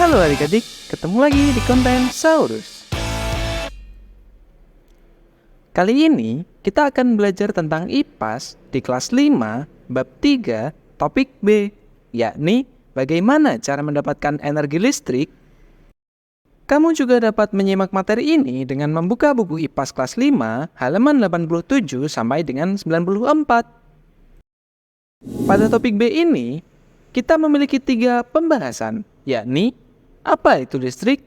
Halo adik-adik, ketemu lagi di konten Saurus. Kali ini kita akan belajar tentang IPAS di kelas 5, bab 3, topik B, yakni bagaimana cara mendapatkan energi listrik. Kamu juga dapat menyimak materi ini dengan membuka buku IPAS kelas 5, halaman 87 sampai dengan 94. Pada topik B ini, kita memiliki 3 pembahasan, yakni apa itu listrik,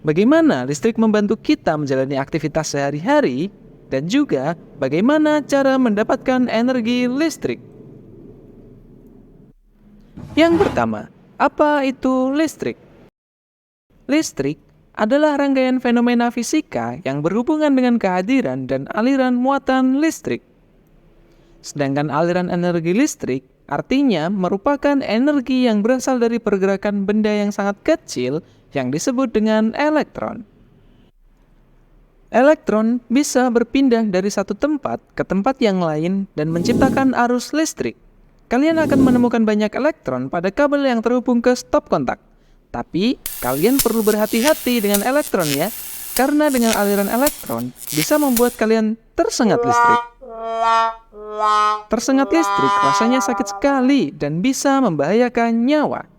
bagaimana listrik membantu kita menjalani aktivitas sehari-hari, dan juga bagaimana cara mendapatkan energi listrik. Yang pertama, apa itu listrik? Listrik adalah rangkaian fenomena fisika yang berhubungan dengan kehadiran dan aliran muatan listrik. Sedangkan aliran energi listrik artinya merupakan energi yang berasal dari pergerakan benda yang sangat kecil yang disebut dengan elektron. Elektron bisa berpindah dari satu tempat ke tempat yang lain dan menciptakan arus listrik. Kalian akan menemukan banyak elektron pada kabel yang terhubung ke stop kontak. Tapi, kalian perlu berhati-hati dengan elektron ya, karena dengan aliran elektron bisa membuat kalian tersengat listrik. Tersengat listrik rasanya sakit sekali dan bisa membahayakan nyawa.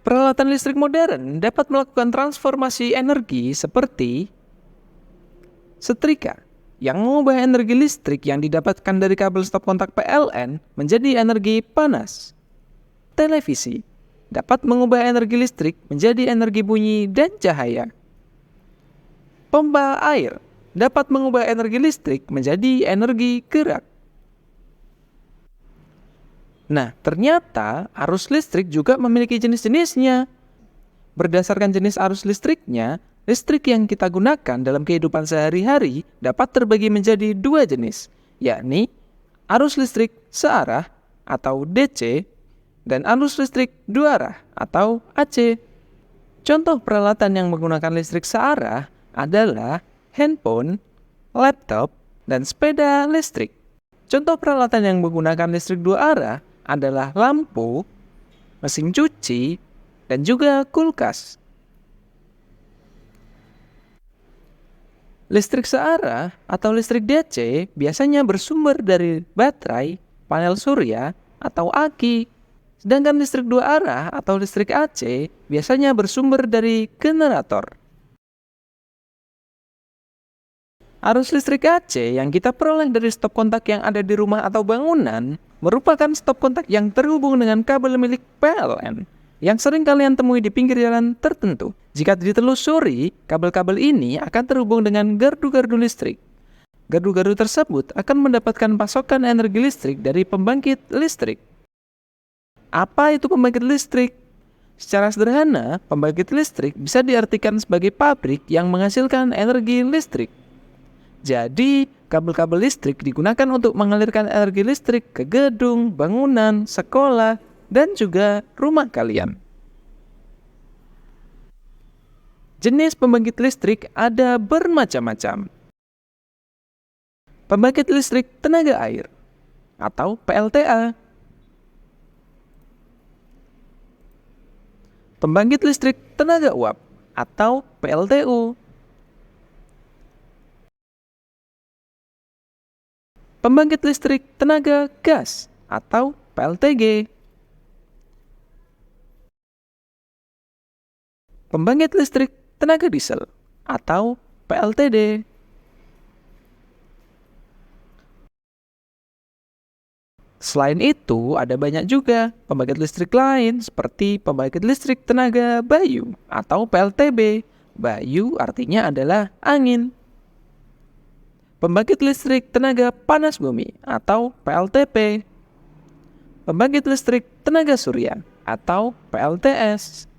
Peralatan listrik modern dapat melakukan transformasi energi seperti setrika, yang mengubah energi listrik yang didapatkan dari kabel stop kontak PLN menjadi energi panas. Televisi dapat mengubah energi listrik menjadi energi bunyi dan cahaya. Pompa air dapat mengubah energi listrik menjadi energi gerak. Nah, ternyata arus listrik juga memiliki jenis-jenisnya. Berdasarkan jenis arus listriknya, listrik yang kita gunakan dalam kehidupan sehari-hari dapat terbagi menjadi 2 jenis, yakni arus listrik searah atau DC dan arus listrik 2 arah atau AC. Contoh peralatan yang menggunakan listrik searah adalah handphone, laptop, dan sepeda listrik. Contoh peralatan yang menggunakan listrik 2 arah adalah lampu, mesin cuci, dan juga kulkas. Listrik searah atau listrik DC biasanya bersumber dari baterai, panel surya, atau aki. Sedangkan listrik 2 arah atau listrik AC biasanya bersumber dari generator. Arus listrik AC yang kita peroleh dari stop kontak yang ada di rumah atau bangunan merupakan stop kontak yang terhubung dengan kabel milik PLN yang sering kalian temui di pinggir jalan tertentu. Jika ditelusuri, kabel-kabel ini akan terhubung dengan gardu-gardu listrik. Gardu-gardu tersebut akan mendapatkan pasokan energi listrik dari pembangkit listrik. Apa itu pembangkit listrik? Secara sederhana, pembangkit listrik bisa diartikan sebagai pabrik yang menghasilkan energi listrik. Jadi, kabel-kabel listrik digunakan untuk mengalirkan energi listrik ke gedung, bangunan, sekolah, dan juga rumah kalian. Jenis pembangkit listrik ada bermacam-macam. Pembangkit listrik tenaga air atau PLTA. Pembangkit listrik tenaga uap atau PLTU. Pembangkit listrik tenaga gas atau PLTG. Pembangkit listrik tenaga diesel atau PLTD. Selain itu, ada banyak juga pembangkit listrik lain seperti pembangkit listrik tenaga bayu atau PLTB. Bayu artinya adalah angin. Pembangkit listrik tenaga panas bumi atau PLTP. Pembangkit listrik tenaga surya atau PLTS.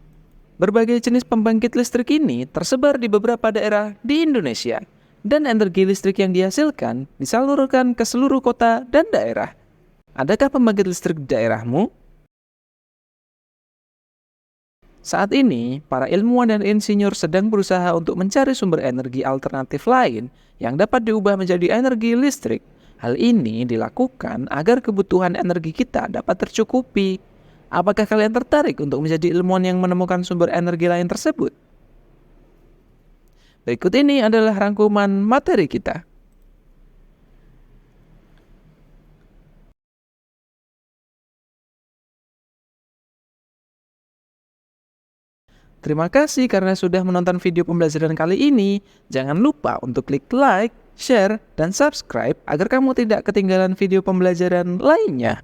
Berbagai jenis pembangkit listrik ini tersebar di beberapa daerah di Indonesia, dan energi listrik yang dihasilkan disalurkan ke seluruh kota dan daerah. Adakah pembangkit listrik di daerahmu? Saat ini, para ilmuwan dan insinyur sedang berusaha untuk mencari sumber energi alternatif lain yang dapat diubah menjadi energi listrik. Hal ini dilakukan agar kebutuhan energi kita dapat tercukupi. Apakah kalian tertarik untuk menjadi ilmuwan yang menemukan sumber energi lain tersebut? Berikut ini adalah rangkuman materi kita. Terima kasih karena sudah menonton video pembelajaran kali ini. Jangan lupa untuk klik like, share, dan subscribe agar kamu tidak ketinggalan video pembelajaran lainnya.